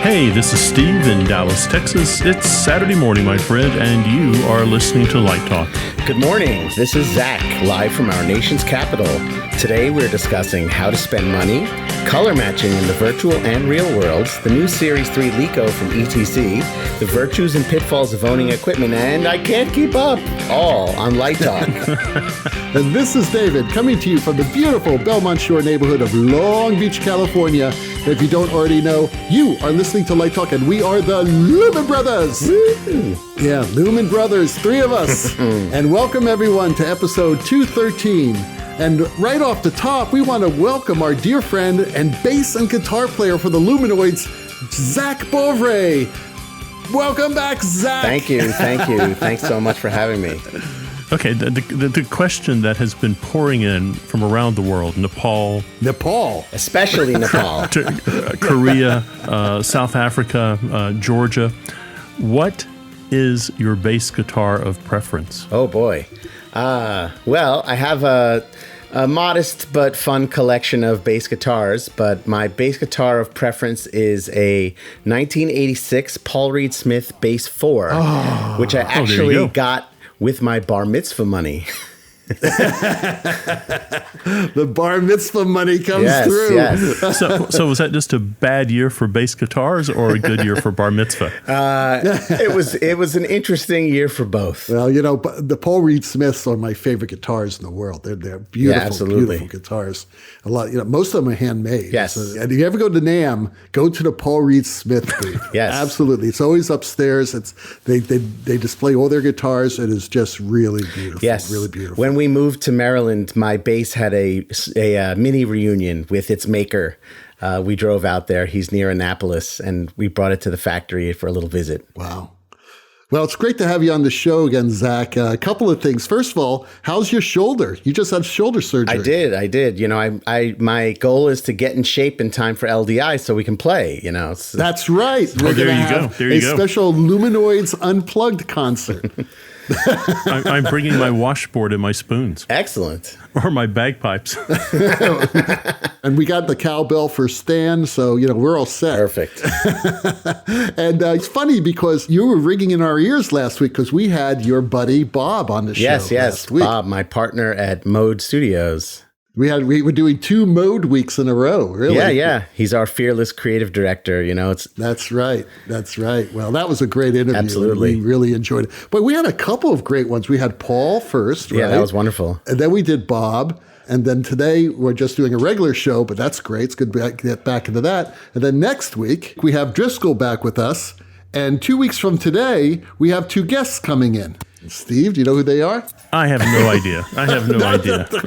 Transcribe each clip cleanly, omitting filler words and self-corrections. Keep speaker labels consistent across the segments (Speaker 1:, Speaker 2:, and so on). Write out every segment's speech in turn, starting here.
Speaker 1: Hey, this is Steve in Dallas, Texas. It's Saturday morning, my friend, and you are listening to Light Talk.
Speaker 2: Good morning. This is Zach, live from our nation's capital. Today we're discussing how to spend money, color matching in the virtual and real worlds, the new Series 3 Leko from ETC, the virtues and pitfalls of owning equipment, and I can't keep up, all on Light Talk.
Speaker 3: And this is David, coming to you from the beautiful Belmont Shore neighborhood of Long Beach, California. If you don't already know, you are listening to Light Talk, and we are the Lumen Brothers. Woo! Yeah, Lumen Brothers, three of us. And welcome everyone to episode 213. And right off the top, we want to welcome our dear friend and bass and guitar player for the Lumenoids, Zak Borovay. Welcome back, Zak.
Speaker 2: Thank you. Thanks so much for having me.
Speaker 1: Okay, the question that has been pouring in from around the world, Nepal,
Speaker 2: Especially Nepal.
Speaker 1: Korea, South Africa, Georgia, what is your bass guitar of preference?
Speaker 2: Oh, boy. Well, I have a modest but fun collection of bass guitars, but my bass guitar of preference is a 1986 Paul Reed Smith Bass 4, which I actually got with my Bar Mitzvah money.
Speaker 3: The Bar Mitzvah money comes through.
Speaker 2: Yes.
Speaker 1: So was that just a bad year for bass guitars or a good year for Bar Mitzvah?
Speaker 2: It was an interesting year for both.
Speaker 3: Well, you know, the Paul Reed Smiths are my favorite guitars in the world. They're beautiful, beautiful guitars. A lot, most of them are handmade.
Speaker 2: Yes.
Speaker 3: So, and if you ever go to NAMM, go to the Paul Reed Smith booth.
Speaker 2: Yes,
Speaker 3: absolutely. It's always upstairs. They display all their guitars. It is just really beautiful.
Speaker 2: Yes,
Speaker 3: really beautiful.
Speaker 2: When we moved to Maryland, my bass had a mini reunion with its maker. We drove out there. He's near Annapolis, and we brought it to the factory for a little visit.
Speaker 3: Wow. Well, it's great to have you on the show again, Zak. A couple of things. First of all, how's your shoulder? You just had shoulder surgery.
Speaker 2: I did. My goal is to get in shape in time for LDI so we can play,
Speaker 3: That's right. We're
Speaker 1: there
Speaker 3: going to
Speaker 1: you
Speaker 3: have
Speaker 1: go. There you go.
Speaker 3: Special Lumenoids Unplugged Concert.
Speaker 1: I'm bringing my washboard and my spoons.
Speaker 2: Excellent.
Speaker 1: Or my bagpipes.
Speaker 3: And we got the cowbell for Stan, so, we're all set.
Speaker 2: Perfect.
Speaker 3: And it's funny because you were ringing in our ears last week because we had your buddy Bob on the show last week.
Speaker 2: Bob, my partner at Mode Studios.
Speaker 3: We were doing 2 Mode weeks in a row, really.
Speaker 2: Yeah. He's our fearless creative director,
Speaker 3: That's right. Well, that was a great interview.
Speaker 2: Absolutely.
Speaker 3: We really enjoyed it. But we had a couple of great ones. We had Paul first, right?
Speaker 2: Yeah, that was wonderful.
Speaker 3: And then we did Bob. And then today we're just doing a regular show, but that's great. It's good to get back into that. And then next week we have Driscoll back with us. And 2 weeks from today, we have 2 guests coming in. Steve, do you know who they are?
Speaker 1: I have no idea.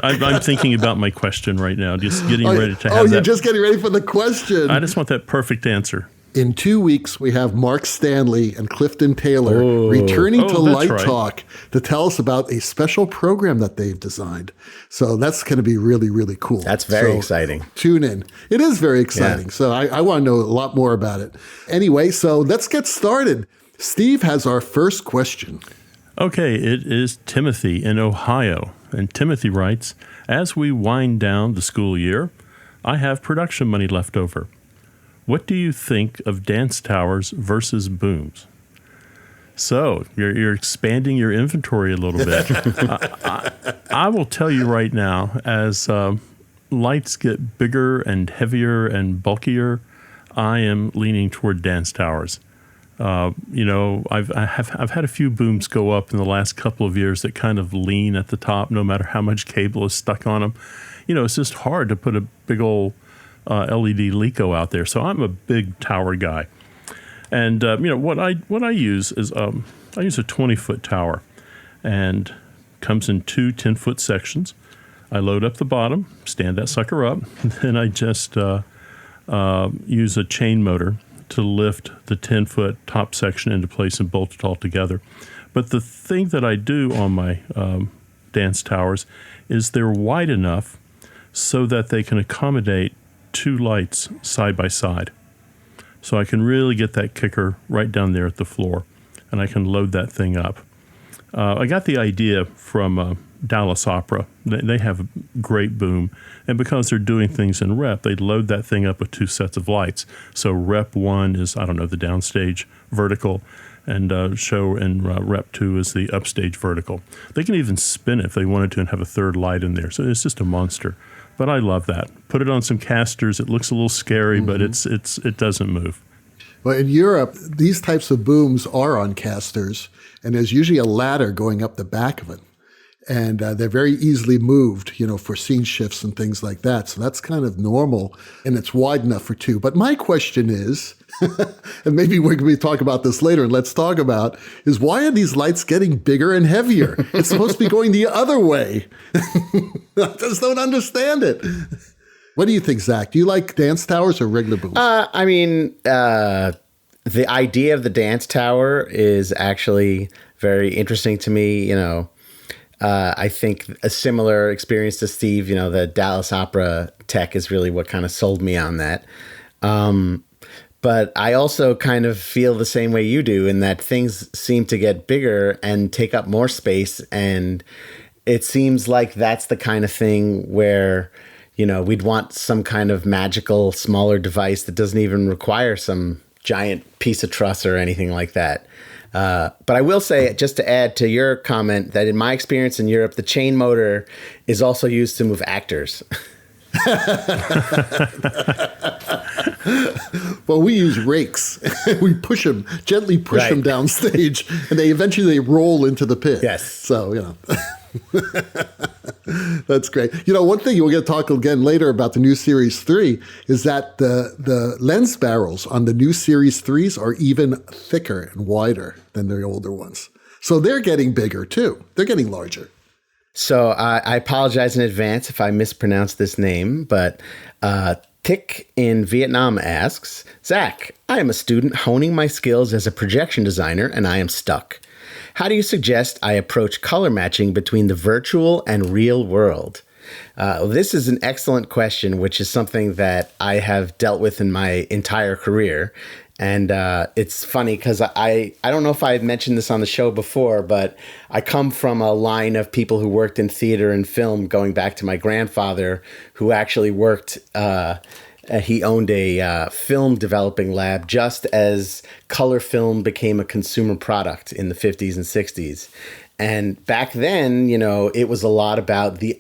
Speaker 1: I'm thinking about my question right now, just getting ready to have that.
Speaker 3: Oh, you're just getting ready for the question.
Speaker 1: I just want that perfect answer.
Speaker 3: In 2 weeks, we have Mark Stanley and Clifton Taylor returning to Light Talk to tell us about a special program that they've designed. So that's going to be really, really cool.
Speaker 2: That's very exciting.
Speaker 3: Tune in. It is very exciting. Yeah. So I want to know a lot more about it. Anyway, so let's get started. Steve has our first question.
Speaker 1: Okay, it is Timothy in Ohio. And Timothy writes, as we wind down the school year, I have production money left over. What do you think of dance towers versus booms? So you're expanding your inventory a little bit. I will tell you right now, as lights get bigger and heavier and bulkier, I am leaning toward dance towers. I've had a few booms go up in the last couple of years that kind of lean at the top, no matter how much cable is stuck on them. It's just hard to put a big old LED Leko out there. So I'm a big tower guy. And, what I use is I use a 20-foot tower, and comes in 2 10-foot sections. I load up the bottom, stand that sucker up, and then I just use a chain motor to lift the 10-foot top section into place and bolt it all together. But the thing that I do on my dance towers is they're wide enough so that they can accommodate 2 lights side by side. So I can really get that kicker right down there at the floor, and I can load that thing up. I got the idea from Dallas Opera. They have a great boom. And because they're doing things in rep, they load that thing up with 2 sets of lights. So rep 1 is, I don't know, the downstage vertical, and show in rep 2 is the upstage vertical. They can even spin it if they wanted to and have a third light in there. So it's just a monster. But I love that. Put it on some casters. It looks a little scary, but it doesn't move.
Speaker 3: Well, in Europe, these types of booms are on casters, and there's usually a ladder going up the back of it. And they're very easily moved, for scene shifts and things like that. So that's kind of normal, and it's wide enough for 2. But my question is, and maybe we're going to talk about this later, and let's talk about, is why are these lights getting bigger and heavier? It's supposed to be going the other way. I just don't understand it. What do you think, Zach? Do you like dance towers or regular booms?
Speaker 2: The idea of the dance tower is actually very interesting to me. I think a similar experience to Steve, the Dallas Opera tech is really what kind of sold me on that. But I also kind of feel the same way you do in that things seem to get bigger and take up more space. And it seems like that's the kind of thing where, we'd want some kind of magical, smaller device that doesn't even require some giant piece of truss or anything like that. But I will say, just to add to your comment, that in my experience in Europe, the chain motor is also used to move actors.
Speaker 3: Well, we use rakes. We gently push them downstage, and they eventually roll into the pit.
Speaker 2: Yes.
Speaker 3: So, that's great. One thing we'll get to talk again later about the new Series 3 is that the lens barrels on the new Series 3s are even thicker and wider than the older ones. So they're getting bigger too. They're getting larger.
Speaker 2: So I apologize in advance if I mispronounce this name, but Thick in Vietnam asks, Zach, I am a student honing my skills as a projection designer, and I am stuck. How do you suggest I approach color matching between the virtual and real world? This is an excellent question, which is something that I have dealt with in my entire career. And it's funny because I don't know if I've mentioned this on the show before, but I come from a line of people who worked in theater and film, going back to my grandfather, who actually worked, he owned a film developing lab just as color film became a consumer product in the 50s and 60s. And back then, it was a lot about the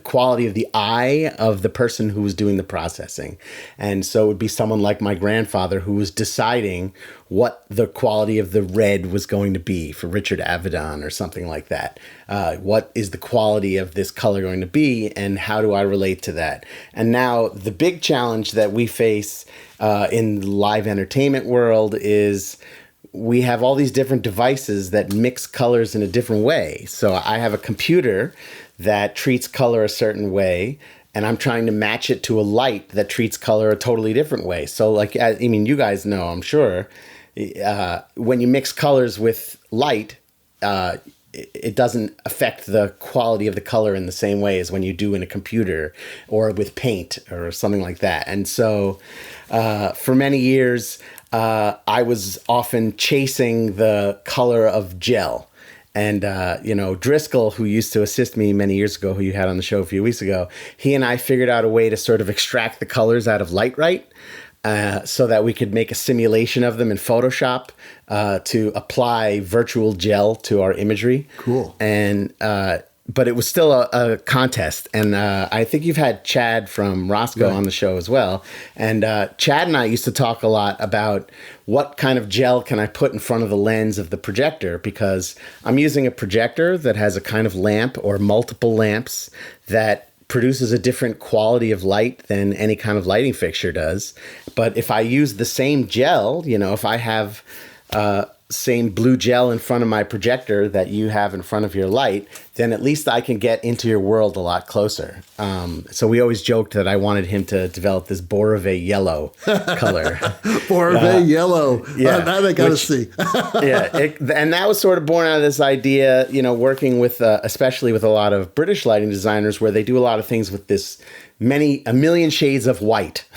Speaker 2: quality of the eye of the person who was doing the processing. And so it would be someone like my grandfather who was deciding what the quality of the red was going to be for Richard Avedon or something like that. What is the quality of this color going to be, and how do I relate to that? And now the big challenge that we face in the live entertainment world is we have all these different devices that mix colors in a different way. So I have a computer that treats color a certain way, and I'm trying to match it to a light that treats color a totally different way. So you guys know, I'm sure, when you mix colors with light, it doesn't affect the quality of the color in the same way as when you do in a computer or with paint or something like that. And so for many years, I was often chasing the color of gel. And, Driscoll, who used to assist me many years ago, who you had on the show a few weeks ago, he and I figured out a way to sort of extract the colors out of Lightright so that we could make a simulation of them in Photoshop to apply virtual gel to our imagery.
Speaker 3: Cool.
Speaker 2: And but it was still a contest. And I think you've had Chad from Roscoe on the show as well. And Chad and I used to talk a lot about what kind of gel can I put in front of the lens of the projector, because I'm using a projector that has a kind of lamp or multiple lamps that produces a different quality of light than any kind of lighting fixture does. But if I use the same gel, if I have same blue gel in front of my projector that you have in front of your light, then at least I can get into your world a lot closer. So we always joked that I wanted him to develop this Borovay yellow color.
Speaker 3: Borovay yellow.
Speaker 2: Yeah,
Speaker 3: that I got to see.
Speaker 2: And that was sort of born out of this idea, working with, especially with a lot of British lighting designers, where they do a lot of things with this a million shades of white.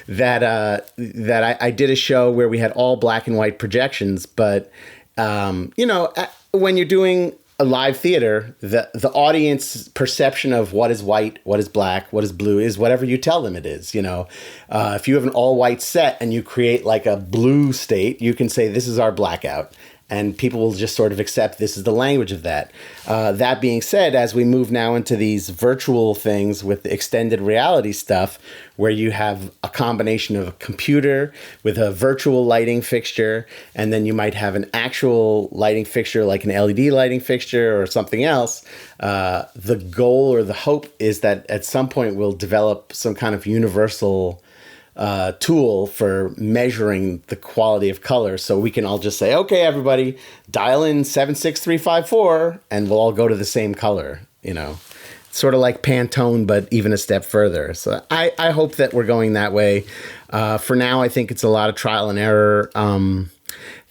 Speaker 2: That I did a show where we had all black and white projections, but when you're doing a live theater, the audience perception of what is white, what is black, what is blue is whatever you tell them it is. If you have an all white set and you create like a blue state, you can say this is our blackout. And people will just sort of accept this is the language of that. That being said, as we move now into these virtual things with extended reality stuff, where you have a combination of a computer with a virtual lighting fixture, and then you might have an actual lighting fixture like an LED lighting fixture or something else, the goal or the hope is that at some point we'll develop some kind of universal tool for measuring the quality of color, so we can all just say, okay, everybody, dial in 76354, and we'll all go to the same color. Sort of like Pantone, but even a step further. So I hope that we're going that way. For now, I think it's a lot of trial and error.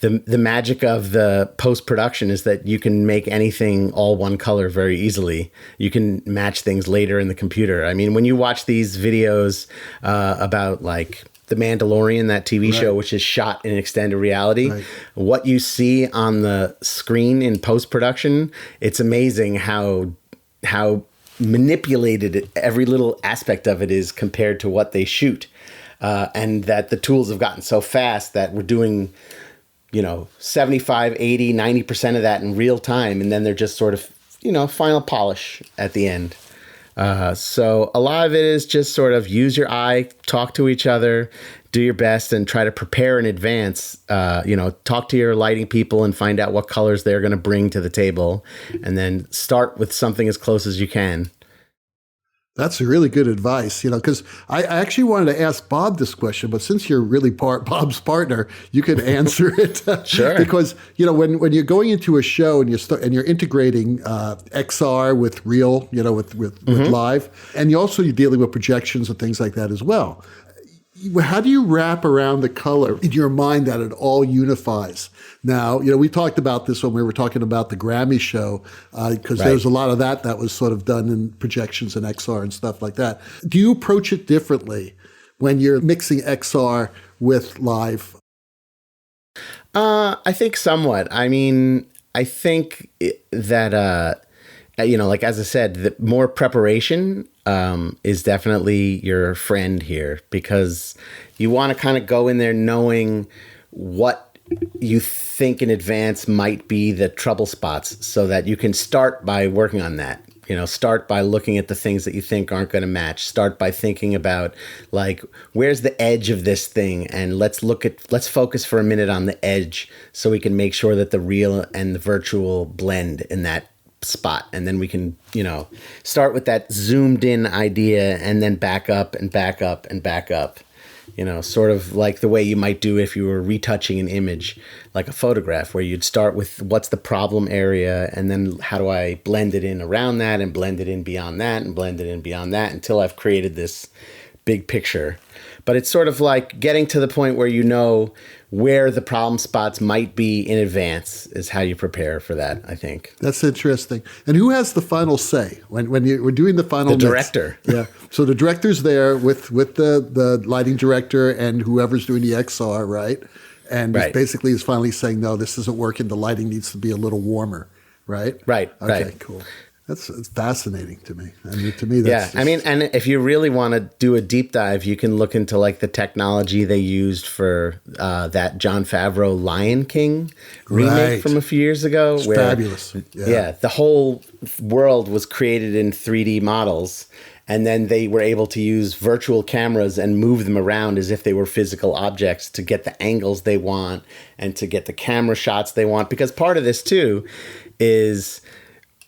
Speaker 2: The magic of the post-production is that you can make anything all one color very easily. You can match things later in the computer. I mean, when you watch these videos about like The Mandalorian, that TV show, which is shot in extended reality, what you see on the screen in post-production, it's amazing how manipulated every little aspect of it is compared to what they shoot. And that the tools have gotten so fast that we're doing 75, 80, 90% of that in real time. And then they're just sort of, final polish at the end. So a lot of it is just sort of use your eye, talk to each other, do your best, and try to prepare in advance. Talk to your lighting people and find out what colors they're going to bring to the table. And then start with something as close as you can.
Speaker 3: That's really good advice, because I actually wanted to ask Bob this question, but since you're really Bob's partner, you can answer it.
Speaker 2: Sure.
Speaker 3: Because, when you're going into a show and you're integrating XR with real, with live, and you're dealing with projections and things like that as well. How do you wrap around the color in your mind that it all unifies? Now, we talked about this when we were talking about the Grammy show, because there's a lot of that was sort of done in projections and XR and stuff like that. Do you approach it differently when you're mixing XR with live?
Speaker 2: I think somewhat. I mean, I think that, like as I said, the more preparation is definitely your friend here, because you want to kind of go in there knowing what you think in advance might be the trouble spots, so that you can start by working on that. Start by looking at the things that you think aren't going to match. Start by thinking about, like, where's the edge of this thing? And let's focus for a minute on the edge, so we can make sure that the real and the virtual blend in that spot. And then we can, start with that zoomed in idea and then back up and back up and back up. Sort of like the way you might do if you were retouching an image, like a photograph, where you'd start with what's the problem area, and then how do I blend it in around that, and blend it in beyond that, and blend it in beyond that, until I've created this big picture. But it's sort of like getting to the point where where the problem spots might be in advance is how you prepare for that, I think.
Speaker 3: That's interesting. And who has the final say when you're doing the final mix?
Speaker 2: The director.
Speaker 3: Yeah. So the director's there with the lighting director and whoever's doing the XR, right? And basically is finally saying, no, this isn't working. The lighting needs to be a little warmer, right?
Speaker 2: Right.
Speaker 3: Okay, cool. It's fascinating to me. I mean, to me, that's
Speaker 2: and if you really want to do a deep dive, you can look into like the technology they used for that Jon Favreau Lion King remake from a few years ago.
Speaker 3: It's fabulous.
Speaker 2: Yeah, the whole world was created in 3D models, and then they were able to use virtual cameras and move them around as if they were physical objects to get the angles they want and to get the camera shots they want. Because part of this too is,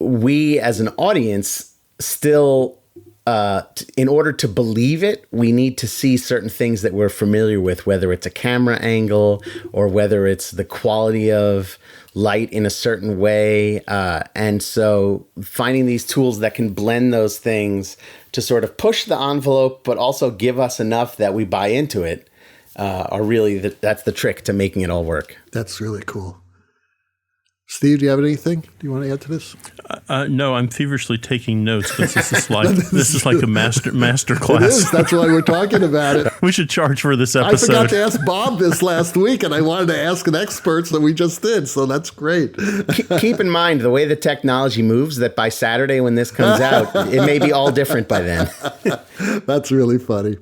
Speaker 2: we as an audience still, in order to believe it, we need to see certain things that we're familiar with, whether it's a camera angle or whether it's the quality of light in a certain way. And so finding these tools that can blend those things to sort of push the envelope, but also give us enough that we buy into it, are really, that's the trick to making it all work.
Speaker 3: That's really cool. Steve, do you have anything? Do you want to add to this?
Speaker 1: No, I'm feverishly taking notes because this is like a master class.
Speaker 3: It is. That's why we're talking about it.
Speaker 1: We should charge for this episode.
Speaker 3: I forgot to ask Bob this last week, and I wanted to ask an expert, so we just did. So that's great.
Speaker 2: Keep in mind the way the technology moves, that by Saturday when this comes out, it may be all different by then.
Speaker 3: That's really funny.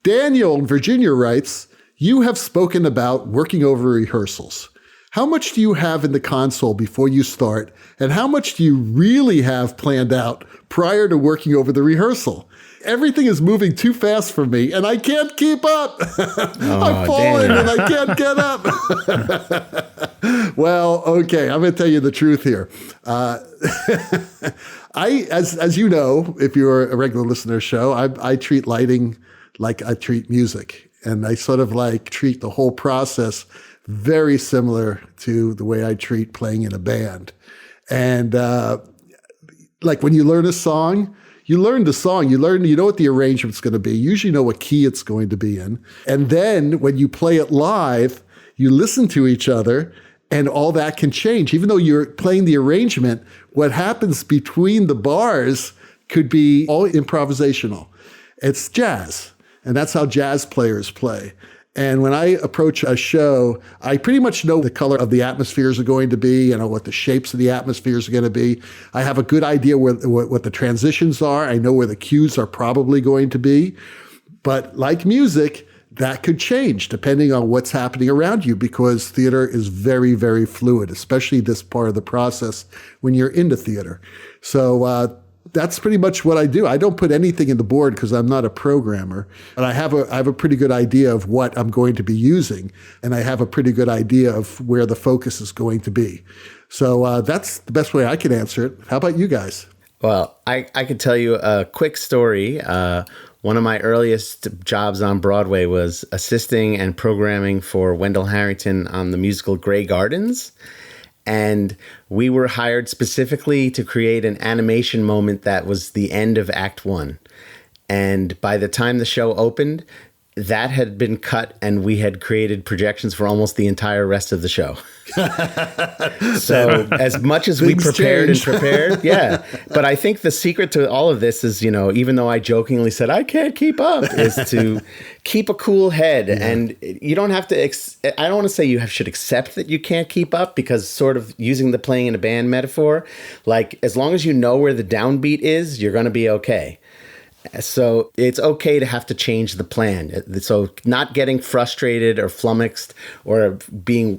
Speaker 3: Daniel in Virginia writes, you have spoken about working over rehearsals. How much do you have in the console before you start, and how much do you really have planned out prior to working over the rehearsal? Everything is moving too fast for me, and I can't keep up. I'm falling and I can't get up. Well, okay, I'm going to tell you the truth here. As you know, if you're a regular listener to the show, I treat lighting like I treat music, and I sort of like treat the whole process very similar to the way I treat playing in a band. And like when you learn a song, you learn the song, you know what the arrangement's going to be. You usually know what key it's going to be in. And then when you play it live, you listen to each other, and all that can change. Even though you're playing the arrangement, what happens between the bars could be all improvisational. It's jazz, and that's how jazz players play. And when I approach a show, I pretty much know the color of the atmospheres are going to be, what the shapes of the atmospheres are going to be. I have a good idea what the transitions are. I know where the cues are probably going to be. But like music, that could change depending on what's happening around you, because theater is very, very fluid, especially this part of the process when you're into theater. So that's pretty much what I do. I don't put anything in the board because I'm not a programmer, and I have a pretty good idea of what I'm going to be using, and I have a pretty good idea of where the focus is going to be. So that's the best way I can answer it. How about you guys?
Speaker 2: Well, I could tell you a quick story. One of my earliest jobs on Broadway was assisting and programming for Wendell Harrington on the musical Grey Gardens. And we were hired specifically to create an animation moment that was the end of Act 1. And by the time the show opened, that had been cut, and we had created projections for almost the entire rest of the show. So as much as we prepared, yeah. But I think the secret to all of this is, even though I jokingly said I can't keep up, is to keep a cool head. Yeah. And you don't have to, I don't want to say you should accept that you can't keep up, because sort of using the playing in a band metaphor, like as long as you know where the downbeat is, you're going to be okay. So it's okay to have to change the plan. So not getting frustrated or flummoxed or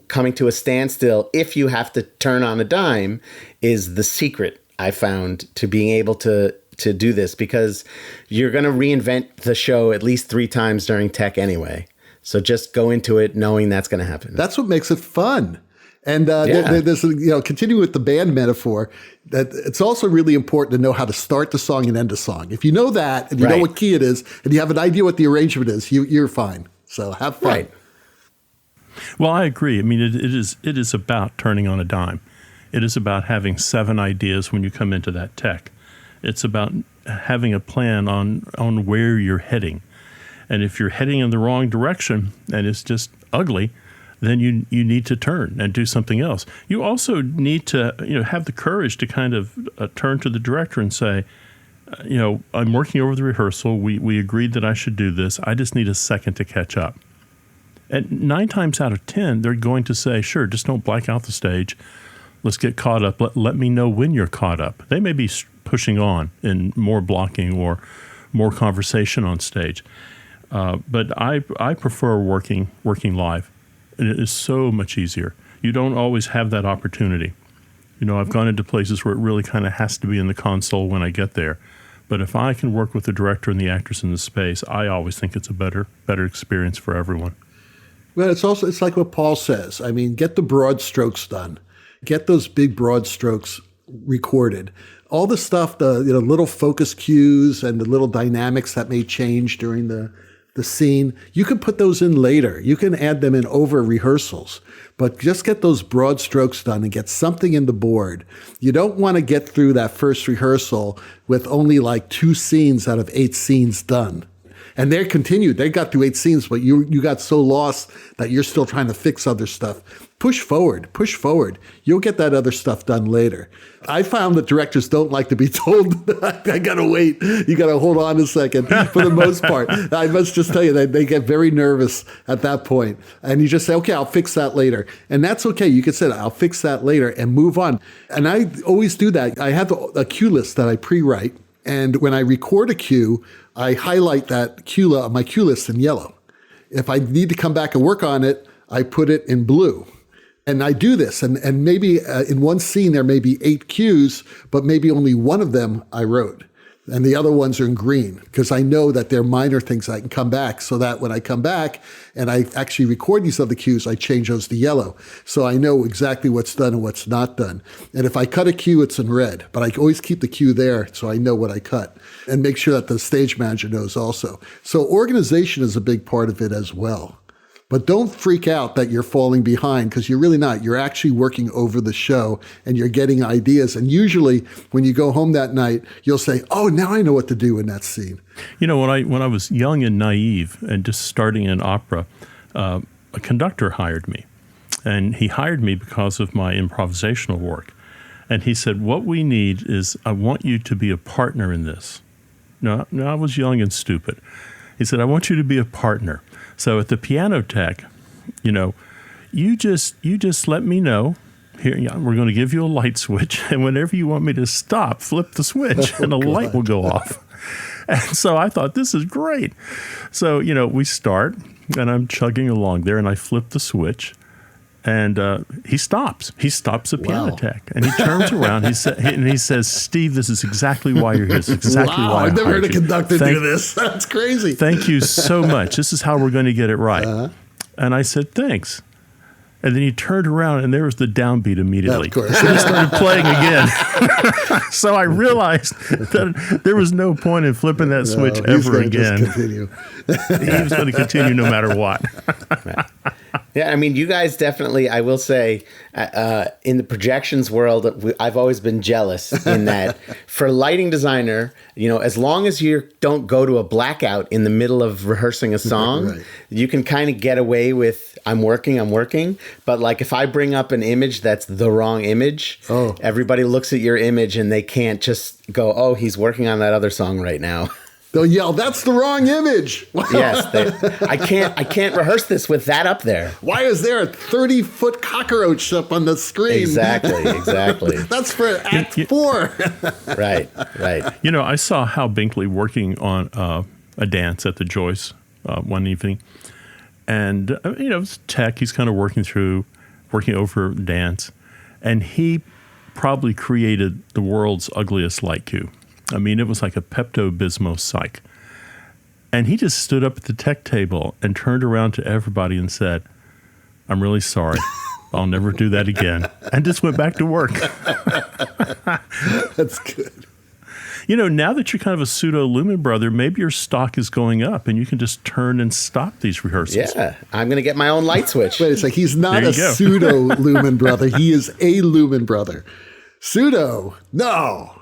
Speaker 2: coming to a standstill if you have to turn on a dime is the secret, I found, to being able to do this, because you're going to reinvent the show at least 3 times during tech anyway. So just go into it knowing that's going to happen.
Speaker 3: That's what makes it fun. And there's, continuing with the band metaphor, that it's also really important to know how to start the song and end a song. If you know that, and you know what key it is, and you have an idea what the arrangement is, you're fine. So have fun.
Speaker 2: Right.
Speaker 1: Well, I agree. I mean, it is about turning on a dime. It is about having 7 ideas when you come into that tech. It's about having a plan on where you're heading. And if you're heading in the wrong direction and it's just ugly, then you need to turn and do something else. You also need to have the courage to kind of turn to the director and say, I'm working over the rehearsal. We agreed that I should do this. I just need a second to catch up. And 9 times out of 10, they're going to say, sure, just don't black out the stage. Let's get caught up. Let me know when you're caught up. They may be pushing on in more blocking or more conversation on stage. But I prefer working live. And it is so much easier. You don't always have that opportunity. I've gone into places where it really kind of has to be in the console when I get there. But if I can work with the director and the actors in the space, I always think it's a better experience for everyone.
Speaker 3: Well, it's like what Paul says. I mean, get the broad strokes done. Get those big broad strokes recorded. All the stuff, the little focus cues and the little dynamics that may change during the scene, you can put those in later. You can add them in over rehearsals, but just get those broad strokes done and get something in the board. You don't want to get through that first rehearsal with only like 2 scenes out of 8 scenes done. And they continued. They got through 8 scenes, but you got so lost that you're still trying to fix other stuff. Push forward. You'll get that other stuff done later. I found that directors don't like to be told, I got to wait. You got to hold on a second for the most part. I must just tell you that they get very nervous at that point. And you just say, okay, I'll fix that later. And that's okay. You can say, I'll fix that later and move on. And I always do that. I have a cue list that I pre-write. And when I record a cue, I highlight that my cue list in yellow. If I need to come back and work on it, I put it in blue. And I do this, and maybe in one scene there may be 8 cues, but maybe only one of them I wrote. And the other ones are in green, because I know that they're minor things I can come back, so that when I come back and I actually record these other cues, I change those to yellow. So I know exactly what's done and what's not done. And if I cut a cue, it's in red, but I always keep the cue there so I know what I cut, and make sure that the stage manager knows also. So organization is a big part of it as well. But don't freak out that you're falling behind, because you're really not. You're actually working over the show and you're getting ideas. And usually when you go home that night, you'll say, oh, now I know what to do in that scene.
Speaker 1: You know, when I was young and naive and just starting in opera, a conductor hired me. And he hired me because of my improvisational work. And he said, what we need is, I want you to be a partner in this. No, I was young and stupid. He said, I want you to be a partner. So at the piano tech, you just let me know. Here, we're going to give you a light switch, and whenever you want me to stop, flip the switch, and the light will go off. And so I thought, this is great. So, we start, and I'm chugging along there, and I flip the switch, and he stops. He stops the piano tech, and he turns around. He says, Steve, this is exactly why you're here. This is exactly why
Speaker 3: I've never heard a conductor do this. That's crazy.
Speaker 1: Thank you so much. This is how we're going to get it right. Uh-huh. And I said, thanks. And then he turned around, and there was the downbeat immediately.
Speaker 3: Of course.
Speaker 1: So he started playing again. So I realized that there was no point in flipping that switch ever again.
Speaker 3: Just continue.
Speaker 1: He was going to continue no matter what.
Speaker 2: Yeah, I mean, you guys definitely, I will say, in the projections world, I've always been jealous in that for a lighting designer, as long as you don't go to a blackout in the middle of rehearsing a song, right. You can kind of get away with, I'm working. But like if I bring up an image that's the wrong image, everybody looks at your image and they can't just go, oh, he's working on that other song right now.
Speaker 3: They'll yell, that's the wrong image.
Speaker 2: Yes. I can't rehearse this with that up there.
Speaker 3: Why is there a 30-foot cockroach up on the screen?
Speaker 2: Exactly.
Speaker 3: That's for Act 4.
Speaker 2: Right.
Speaker 1: I saw Hal Binkley working on a dance at the Joyce one evening. And, it's tech. He's kind of working over dance. And he probably created the world's ugliest light cue. I mean, it was like a Pepto-Bismol psych. And he just stood up at the tech table and turned around to everybody and said, I'm really sorry. I'll never do that again. And just went back to work.
Speaker 3: That's good.
Speaker 1: Now that you're kind of a pseudo Lumen brother, maybe your stock is going up and you can just turn and stop these rehearsals.
Speaker 2: Yeah, I'm going to get my own light switch.
Speaker 3: Wait, it's like he's not a pseudo Lumen brother. He is a Lumen brother. Pseudo, no.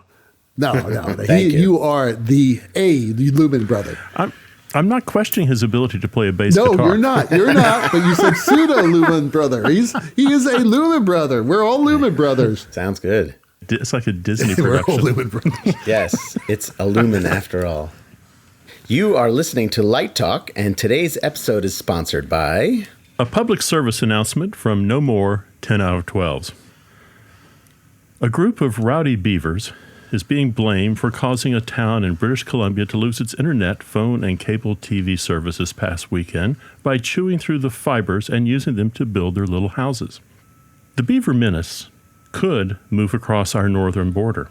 Speaker 3: No. You are the Lumen brother.
Speaker 1: I'm not questioning his ability to play a bass guitar.
Speaker 3: No, you're not. But you said pseudo Lumen brother. He is a Lumen brother. We're all Lumen brothers.
Speaker 2: Sounds good.
Speaker 1: It's like a Disney production.
Speaker 3: We're all Lumen brothers.
Speaker 2: Yes, it's a Lumen after all. You are listening to Light Talk, and today's episode is sponsored by
Speaker 1: a public service announcement from No More 10 out of 12s. A group of rowdy beavers is being blamed for causing a town in British Columbia to lose its internet, phone, and cable TV service this past weekend by chewing through the fibers and using them to build their little houses. The beaver menace could move across our northern border.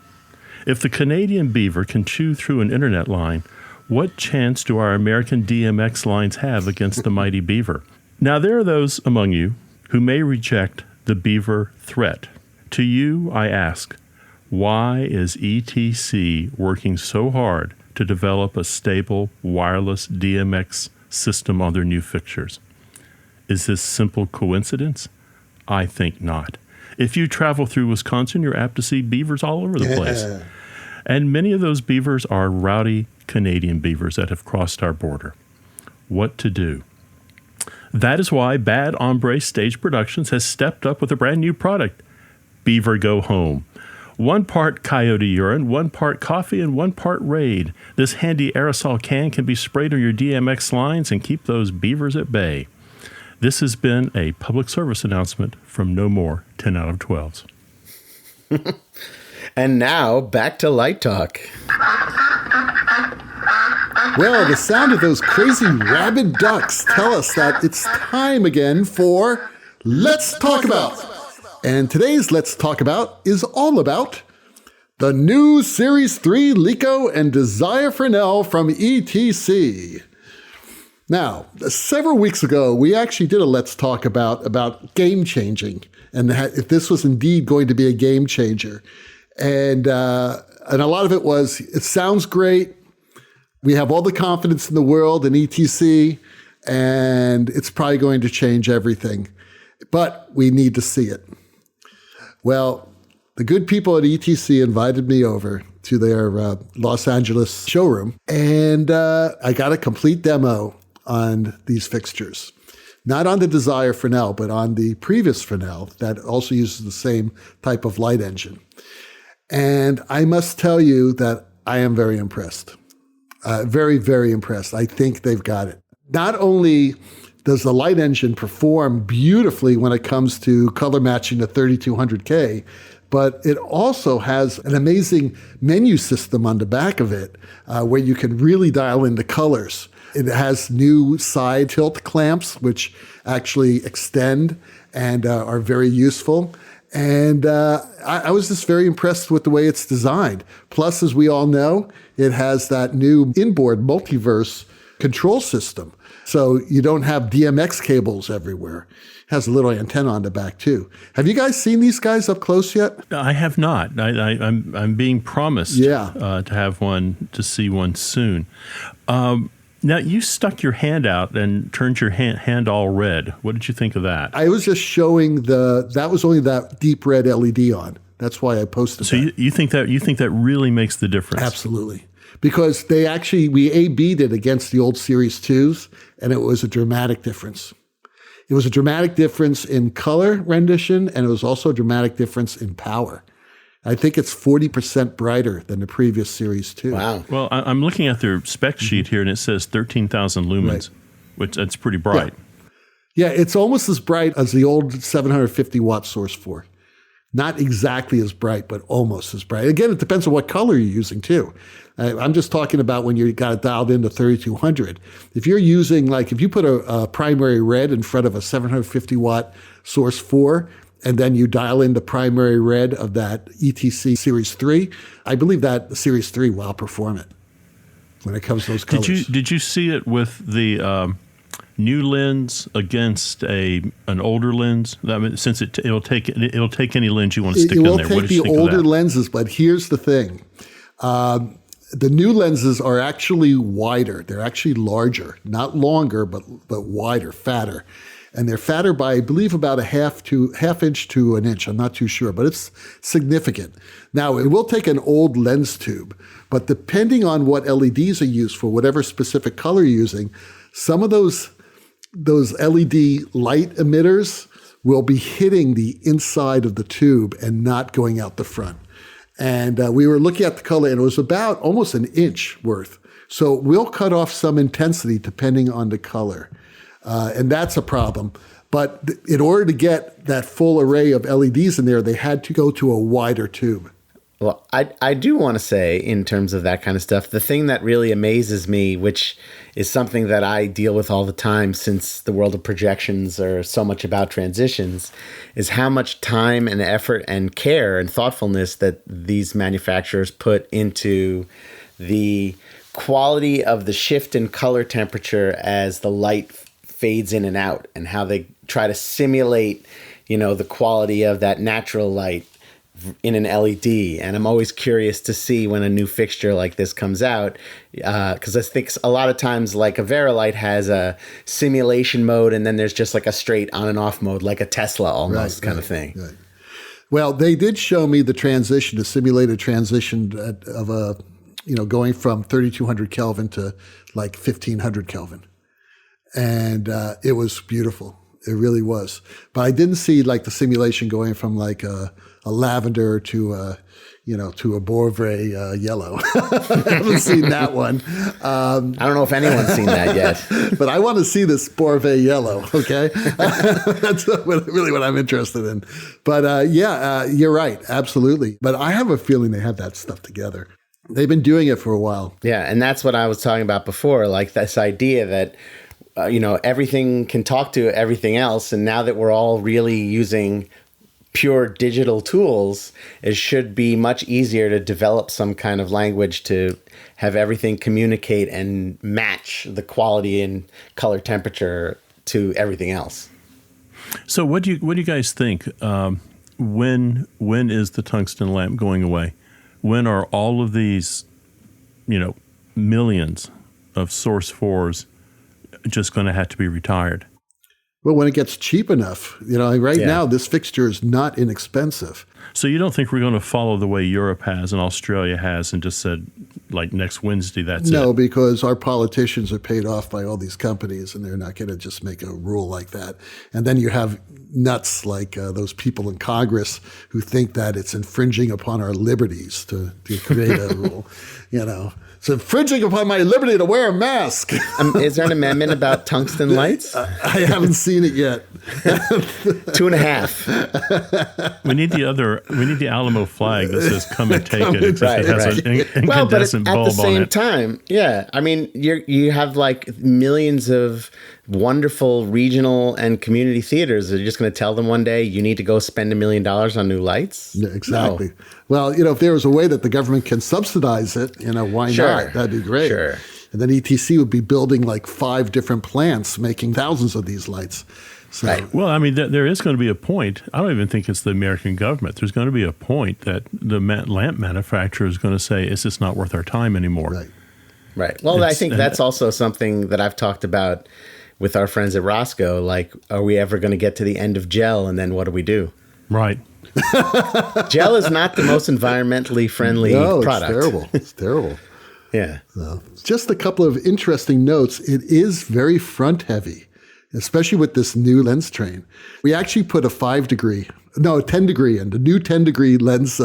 Speaker 1: If the Canadian beaver can chew through an internet line, what chance do our American DMX lines have against the mighty beaver? Now, there are those among you who may reject the Beaver Threat. To you, I ask, why is ETC working so hard to develop a stable wireless DMX system on their new fixtures? Is this simple coincidence? I think not. If you travel through Wisconsin, you're apt to see beavers all over the place. And many of those beavers are rowdy Canadian beavers that have crossed our border. What to do? That is why Bad Hombre Stage Productions has stepped up with a brand new product, Beaver Go Home. 1 part coyote urine, 1 part coffee, and 1 part Raid. This handy aerosol can be sprayed on your DMX lines and keep those beavers at bay. This has been a public service announcement from No More 10 out of 12s.
Speaker 2: And now, back to Light Talk.
Speaker 3: Well, the sound of those crazy rabid ducks tell us that it's time again for Let's Talk About. And today's Let's Talk About is all about the new Series 3 Leco and Desire Fresnel from ETC. Now, several weeks ago, we actually did a Let's Talk about game changing and if this was indeed going to be a game changer. And a lot of it was, it sounds great. We have all the confidence in the world in ETC, and it's probably going to change everything. But we need to see it. Well, the good people at ETC invited me over to their Los Angeles showroom, and I got a complete demo on these fixtures. Not on the Desire Fresnel, but on the previous Fresnel that also uses the same type of light engine. And I must tell you that I am very impressed. Very, very impressed. I think they've got it. Not only does the light engine perform beautifully when it comes to color matching the 3200K, but it also has an amazing menu system on the back of it where you can really dial in the colors. It has new side tilt clamps, which actually extend and are very useful. And I was just very impressed with the way it's designed. Plus, as we all know, it has that new inboard multiverse control system. So you don't have DMX cables everywhere. It has a little antenna on the back, too. Have you guys seen these guys up close yet?
Speaker 1: I have not. I'm being promised to have one, to see one soon. Now, you stuck your hand out and turned your hand all red. What did you think of that?
Speaker 3: I was just showing that was only that deep red LED on. That's why I posted
Speaker 1: so that. So you think that really makes the difference?
Speaker 3: Absolutely. Because we A/B'd it against the old Series 2s, and it was a dramatic difference. It was a dramatic difference in color rendition, and it was also a dramatic difference in power. I think it's 40% brighter than the previous Series 2.
Speaker 2: Wow.
Speaker 1: Well, I'm looking at their spec sheet here, and it says 13,000 lumens, right, which that's pretty bright.
Speaker 3: Yeah, it's almost as bright as the old 750-watt Source 4. Not exactly as bright, but almost as bright. Again, it depends on what color you're using, too. I'm just talking about when you got it dialed into 3200. If you're using, if you put a primary red in front of a 750-watt Source 4, and then you dial in the primary red of that ETC Series 3, I believe that the Series 3 will outperform it when it comes to those colors.
Speaker 1: Did you see it with the new lens against an older lens? Since it'll take any lens you want to stick in there.
Speaker 3: It will take the older lenses, but here's the thing. The new lenses are actually wider. They're actually larger, not longer, but wider, fatter. And they're fatter by, I believe, about a half inch to an inch. I'm not too sure, but it's significant. Now, it will take an old lens tube, but depending on what LEDs are used for, whatever specific color you're using, some of those LED light emitters will be hitting the inside of the tube and not going out the front. And we were looking at the color, and it was about almost an inch worth. So we'll cut off some intensity depending on the color. And that's a problem. But in order to get that full array of LEDs in there, they had to go to a wider tube.
Speaker 2: Well, I do want to say, in terms of that kind of stuff, the thing that really amazes me, which is something that I deal with all the time since the world of projections are so much about transitions, is how much time and effort and care and thoughtfulness that these manufacturers put into the quality of the shift in color temperature as the light fades in and out, and how they try to simulate, the quality of that natural light in an LED. And I'm always curious to see when a new fixture like this comes out, because I think a lot of times, like a Verilight has a simulation mode, and then there's just like a straight on and off mode, like a Tesla almost kind of thing.
Speaker 3: Right. Well, they did show me the transition, the simulated transition of going from 3200 Kelvin to like 1500 Kelvin. And it was beautiful. It really was. But I didn't see like the simulation going from like a lavender to a Borovay yellow. I haven't seen that one.
Speaker 2: I don't know if anyone's seen that yet.
Speaker 3: But I want to see this Borovay yellow, okay? That's really what I'm interested in. But you're right, absolutely. But I have a feeling they have that stuff together. They've been doing it for a while.
Speaker 2: Yeah, and that's what I was talking about before, like this idea that everything can talk to everything else, and now that we're all really using pure digital tools, it should be much easier to develop some kind of language to have everything communicate and match the quality and color temperature to everything else.
Speaker 1: So what do you guys think? When is the tungsten lamp going away? When are all of these, millions of Source 4s just going to have to be retired?
Speaker 3: Well, when it gets cheap enough, now this fixture is not inexpensive.
Speaker 1: So you don't think we're going to follow the way Europe has and Australia has and just said, like next Wednesday, that's it?
Speaker 3: No, because our politicians are paid off by all these companies and they're not going to just make a rule like that. And then you have nuts like those people in Congress who think that it's infringing upon our liberties to create a rule, It's infringing upon my liberty to wear a mask.
Speaker 2: Is there an amendment about tungsten lights?
Speaker 3: I haven't seen it yet.
Speaker 2: 2.5.
Speaker 1: We need the Alamo flag that says "Come and take it," except it has an incandescent
Speaker 2: but at
Speaker 1: bulb on it.
Speaker 2: the same time, yeah. I mean, you have like millions of wonderful regional and community theaters. Are you just going to tell them one day you need to go spend $1 million on new lights?
Speaker 3: Yeah, exactly. No. Well, if there was a way that the government can subsidize it, why not? That'd be great.
Speaker 2: Sure.
Speaker 3: And then ETC would be building like 5 different plants making thousands of these lights. So,
Speaker 2: right.
Speaker 1: Well, I mean, there is going to be a point. I don't even think it's the American government. There's going to be a point that the lamp manufacturer is going to say, it's just not worth our time anymore.
Speaker 3: Right.
Speaker 2: Right. Well, I think that's also something that I've talked about with our friends at Roscoe. Like, are we ever going to get to the end of gel? And then what do we do?
Speaker 1: Right.
Speaker 2: Gel is not the most environmentally friendly product.
Speaker 3: It's terrible.
Speaker 2: Yeah.
Speaker 3: So, just a couple of interesting notes. It is very front heavy, especially with this new lens train. We actually put a 10 degree in, the new 10 degree lens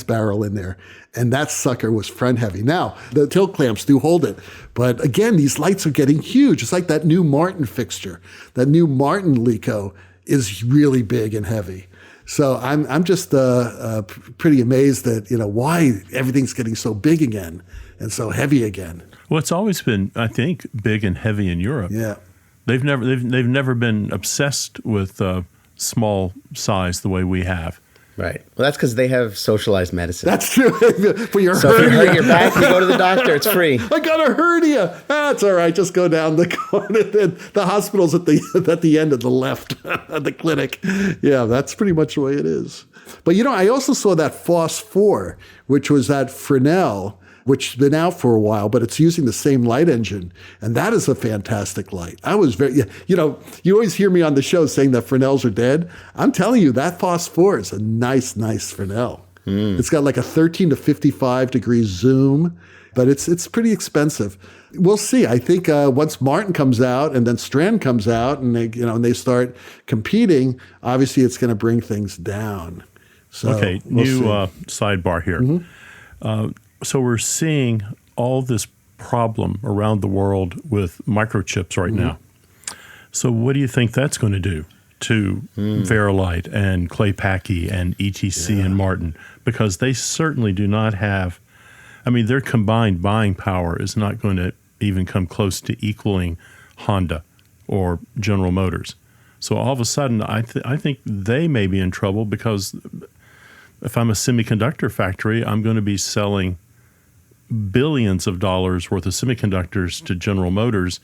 Speaker 3: barrel in there. And that sucker was front heavy. Now, the tilt clamps do hold it. But again, these lights are getting huge. It's like that new Martin fixture. That new Martin Leco is really big and heavy. So I'm just pretty amazed that, why everything's getting so big again and so heavy again.
Speaker 1: Well, it's always been, I think, big and heavy in Europe.
Speaker 3: Yeah.
Speaker 1: They've never been obsessed with small size the way we have.
Speaker 2: Right. Well, that's because they have socialized medicine.
Speaker 3: That's true. For your
Speaker 2: so
Speaker 3: hernia.
Speaker 2: if you hurt your back, you go to the doctor. It's free.
Speaker 3: I got a hernia. That's all right. Just go down the corner. The hospital's at the end of the left at the clinic. Yeah, that's pretty much the way it is. But, I also saw that FOSS 4, which was that Fresnel, which has been out for a while, but it's using the same light engine. And that is a fantastic light. I was you always hear me on the show saying that Fresnels are dead. I'm telling you, that FOSS 4 is a nice Fresnel. It's got like a 13 to 55 degree zoom, but it's pretty expensive. We'll see. I think once Martin comes out and then Strand comes out and they start competing, obviously it's going to bring things down. So
Speaker 1: okay, new sidebar here. Mm-hmm. So we're seeing all this problem around the world with microchips right now. So what do you think that's going to do to Verilight and Claypaky and ETC and Martin? Because they certainly do not have, their combined buying power is not going to even come close to equaling Honda or General Motors. So all of a sudden, I think they may be in trouble because if I'm a semiconductor factory, I'm going to be selling billions of dollars worth of semiconductors to General Motors,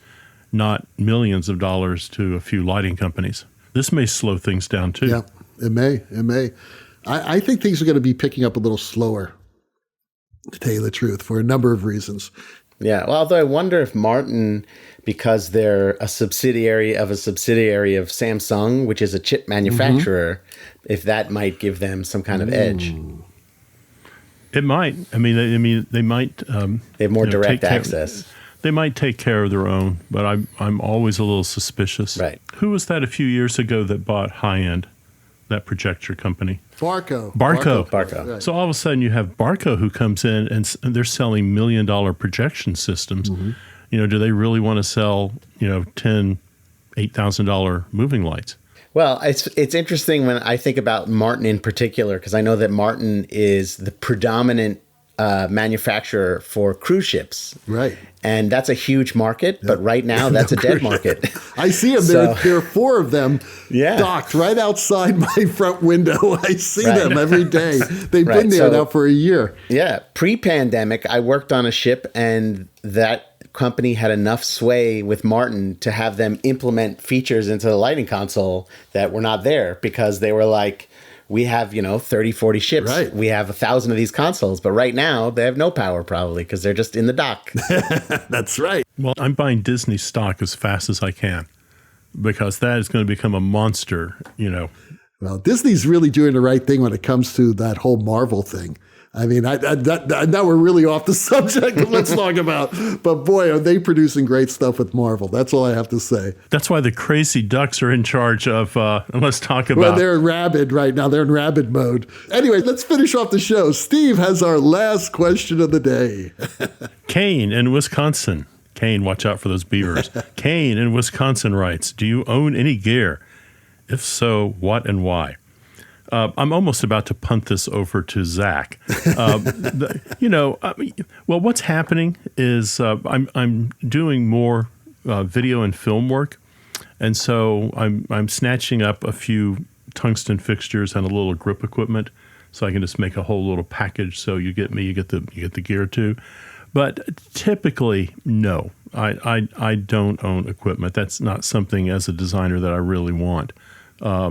Speaker 1: not millions of dollars to a few lighting companies. This may slow things down too.
Speaker 3: Yeah, it may. I think things are going to be picking up a little slower, to tell you the truth, for a number of reasons.
Speaker 2: Yeah. Well, although I wonder if Martin, because they're a subsidiary of Samsung, which is a chip manufacturer, if that might give them some kind of edge.
Speaker 1: It might. I mean, they might.
Speaker 2: They have more direct access.
Speaker 1: They might take care of their own, but I'm always a little suspicious.
Speaker 2: Right.
Speaker 1: Who was that a few years ago that bought High End, that projector company?
Speaker 3: Barco.
Speaker 2: Barco.
Speaker 1: So all of a sudden you have Barco who comes in and they're selling $1 million projection systems. Do they really want to sell, $10,000, $8,000 moving lights?
Speaker 2: Well, it's interesting when I think about Martin in particular, because I know that Martin is the predominant manufacturer for cruise ships.
Speaker 3: Right.
Speaker 2: And that's a huge market, but right now that's a dead market.
Speaker 3: I see them. There are 4 of them docked right outside my front window. I see them every day. They've been there now for a year.
Speaker 2: Yeah. Pre-pandemic, I worked on a ship, and that company had enough sway with Martin to have them implement features into the lighting console that were not there, because they were like, we have, 30, 40 ships.
Speaker 3: Right.
Speaker 2: We have 1,000 of these consoles. But right now, they have no power probably because they're just in the dock.
Speaker 3: That's right.
Speaker 1: Well, I'm buying Disney stock as fast as I can because that is going to become a monster,
Speaker 3: Well, Disney's really doing the right thing when it comes to that whole Marvel thing. I mean, now we're really off the subject of let's talk about. But boy, are they producing great stuff with Marvel. That's all I have to say.
Speaker 1: That's why the crazy ducks are in charge of, let's talk about.
Speaker 3: Well, they're in rabid right now. They're in rabid mode. Anyway, let's finish off the show. Steve has our last question of the day.
Speaker 1: Kane in Wisconsin. Kane, watch out for those beavers. Kane in Wisconsin writes, do you own any gear? If so, what and why? I'm almost about to punt this over to Zak. What's happening is I'm doing more video and film work, and so I'm snatching up a few tungsten fixtures and a little grip equipment, so I can just make a whole little package. So you get the gear too. But typically, no, I don't own equipment. That's not something as a designer that I really want. For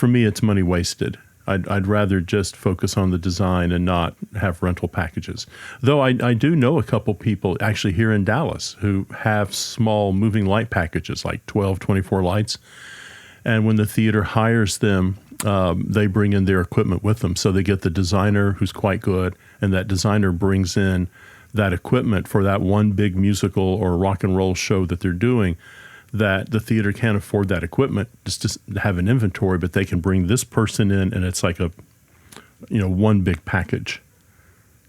Speaker 1: me, it's money wasted. I'd rather just focus on the design and not have rental packages. Though I do know a couple people actually here in Dallas who have small moving light packages, like 12, 24 lights. And when the theater hires them, they bring in their equipment with them. So they get the designer who's quite good, and that designer brings in that equipment for that one big musical or rock and roll show that they're doing, that the theater can't afford that equipment just to have an inventory, but they can bring this person in, and it's like a, one big package.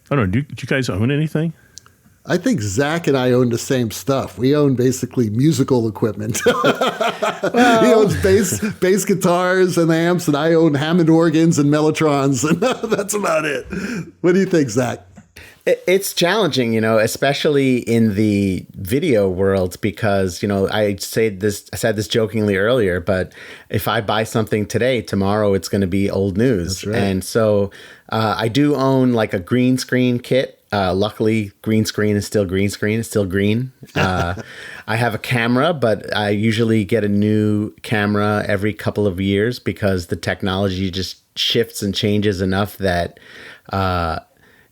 Speaker 1: I don't know. Do you guys own anything?
Speaker 3: I think Zak and I own the same stuff. We own basically musical equipment. He owns bass guitars and amps, and I own Hammond organs and Mellotrons, and that's about it. What do you think, Zak?
Speaker 2: It's challenging, especially in the video world, because, I said this jokingly earlier, but if I buy something today, tomorrow it's going to be old news.
Speaker 3: That's right.
Speaker 2: And so I do own like a green screen kit. Luckily, green screen is still green screen. It's still green. I have a camera, but I usually get a new camera every couple of years because the technology just shifts and changes enough that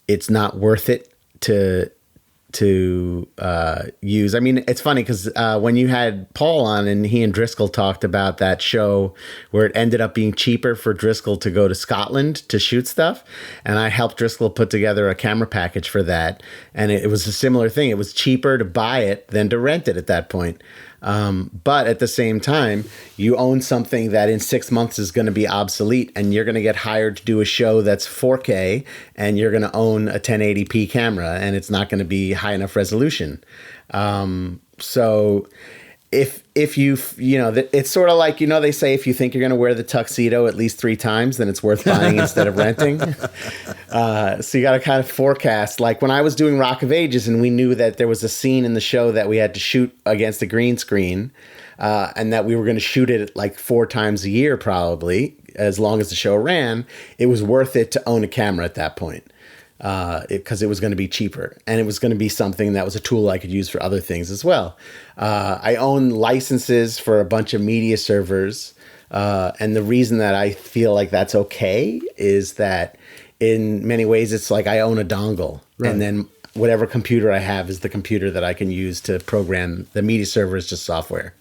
Speaker 2: it's not worth it to use. I mean, it's funny because when you had Paul on and he and Driscoll talked about that show where it ended up being cheaper for Driscoll to go to Scotland to shoot stuff, and I helped Driscoll put together a camera package for that, and it was a similar thing. It was cheaper to buy it than to rent it at that point. But at the same time, you own something that in 6 months is going to be obsolete, and you're going to get hired to do a show that's 4K, and you're going to own a 1080p camera, and it's not going to be high enough resolution. So if you it's sort of like, they say if you think you're going to wear the tuxedo at least 3 times, then it's worth buying instead of renting. So you got to kind of forecast. Like when I was doing Rock of Ages and we knew that there was a scene in the show that we had to shoot against a green screen, and that we were going to shoot it like 4 times a year, probably as long as the show ran, it was worth it to own a camera at that point. Because it was going to be cheaper, and it was going to be something that was a tool I could use for other things as well. I own licenses for a bunch of media servers, and the reason that I feel like that's okay is that in many ways it's like I own a dongle, right. And then whatever computer I have is the computer that I can use to program. The media server is just software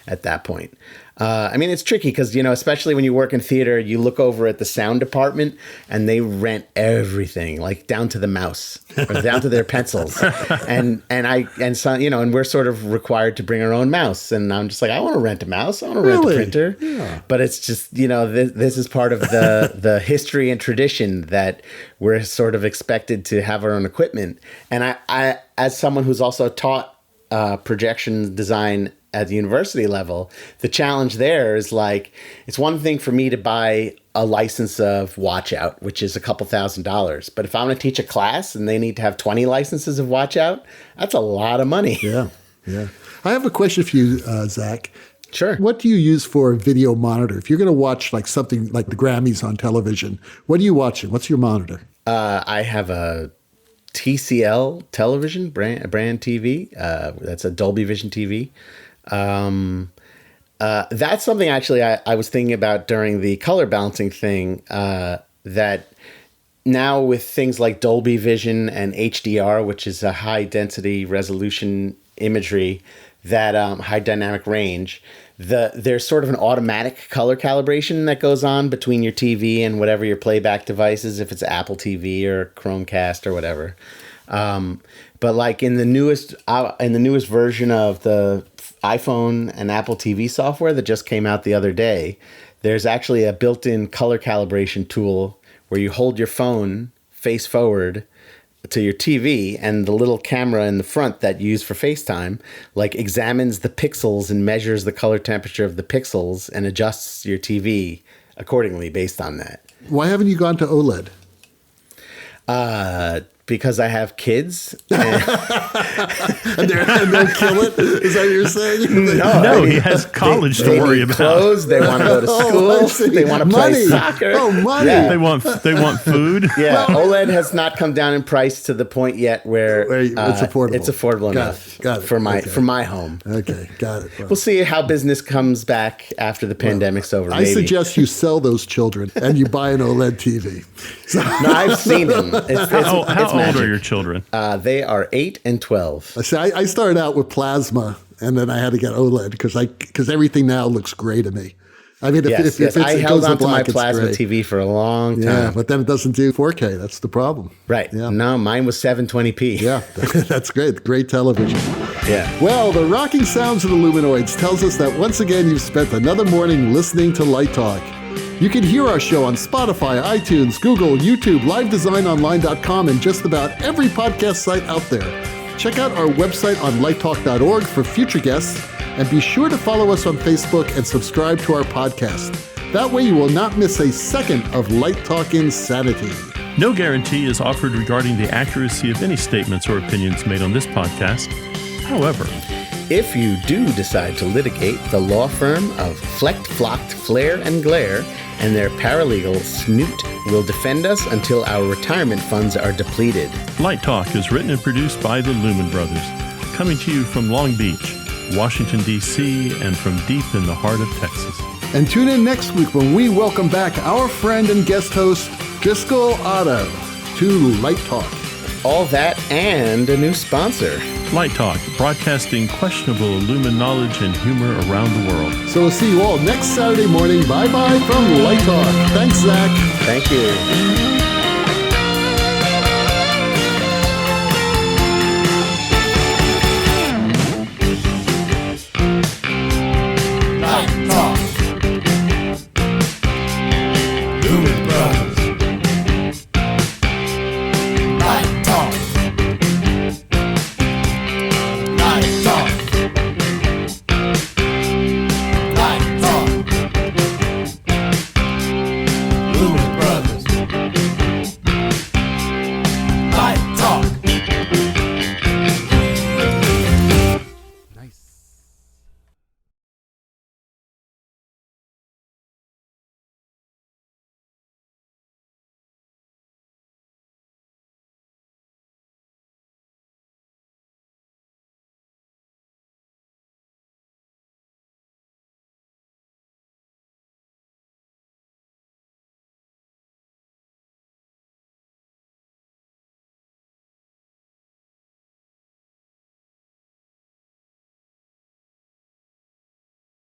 Speaker 2: at that point. I mean, it's tricky because, especially when you work in theater, you look over at the sound department and they rent everything, like down to the mouse or down to their pencils. And we're sort of required to bring our own mouse. And I'm just like, I want to rent a mouse. I want to rent a printer.
Speaker 3: Yeah.
Speaker 2: But it's just, this is part of the history and tradition that we're sort of expected to have our own equipment. And I as someone who's also taught projection design at the university level, the challenge there is like, it's one thing for me to buy a license of Watch Out, which is a couple $1,000s. But if I'm going to teach a class and they need to have 20 licenses of Watch Out, that's a lot of money.
Speaker 3: Yeah. I have a question for you, Zak.
Speaker 2: Sure.
Speaker 3: What do you use for a video monitor? If you're going to watch like something like the Grammys on television, what are you watching? What's your monitor?
Speaker 2: I have a TCL television brand TV. That's a Dolby Vision TV. That's something actually I was thinking about during the color balancing thing, that now with things like Dolby Vision and HDR, which is a high density resolution imagery, that high dynamic range, there's sort of an automatic color calibration that goes on between your TV and whatever your playback device is, if it's Apple TV or Chromecast or whatever. But like in the newest version of the iPhone and Apple TV software that just came out the other day, there's actually a built-in color calibration tool where you hold your phone face forward to your TV, and the little camera in the front that you use for FaceTime like examines the pixels and measures the color temperature of the pixels and adjusts your TV accordingly based on that.
Speaker 3: Why haven't you gone to OLED?
Speaker 2: Because I have kids.
Speaker 3: And they'll kill it? Is that what you're saying?
Speaker 1: No, he has college to worry about.
Speaker 2: Clothes, they want to go to school. They want to play soccer.
Speaker 3: Oh, money.
Speaker 2: Yeah.
Speaker 1: They want food.
Speaker 2: Yeah, OLED has not come down in price to the point yet where
Speaker 3: it's affordable.
Speaker 2: It's affordable enough for my home.
Speaker 3: Okay, got it. Well,
Speaker 2: we'll see how business comes back after the pandemic's over.
Speaker 3: I suggest you sell those children and you buy an OLED TV.
Speaker 2: No, I've seen them.
Speaker 1: How old are your children?
Speaker 2: They are 8 and 12.
Speaker 3: See, I started out with plasma, and then I had to get OLED because everything now looks gray to me. I mean, if
Speaker 2: I held on to my
Speaker 3: it's
Speaker 2: plasma
Speaker 3: gray.
Speaker 2: TV for a long time.
Speaker 3: Yeah, but then it doesn't do 4K. That's the problem.
Speaker 2: Right.
Speaker 3: Yeah.
Speaker 2: No, mine was 720p.
Speaker 3: Yeah, that's great. Great television.
Speaker 2: Yeah.
Speaker 3: Well, the rocking sounds of the Lumenoids tells us that once again you've spent another morning listening to Light Talk. You can hear our show on Spotify, iTunes, Google, YouTube, livedesignonline.com, and just about every podcast site out there. Check out our website on lighttalk.org for future guests, and be sure to follow us on Facebook and subscribe to our podcast. That way you will not miss a second of Light Talk insanity.
Speaker 1: No guarantee is offered regarding the accuracy of any statements or opinions made on this podcast. However,
Speaker 2: if you do decide to litigate, the law firm of Flecht, Flocht, Flare, and Glare and their paralegal Snoot will defend us until our retirement funds are depleted.
Speaker 1: Light Talk is written and produced by the Lumen Brothers, coming to you from Long Beach, Washington, D.C., and from deep in the heart of Texas.
Speaker 3: And tune in next week when we welcome back our friend and guest host, Driscoll Otto, to Light Talk.
Speaker 2: All that and a new sponsor.
Speaker 1: Light Talk, broadcasting questionable Lumen knowledge and humor around the world.
Speaker 3: So we'll see you all next Saturday morning. Bye-bye from Light Talk. Thanks, Zak.
Speaker 2: Thank you.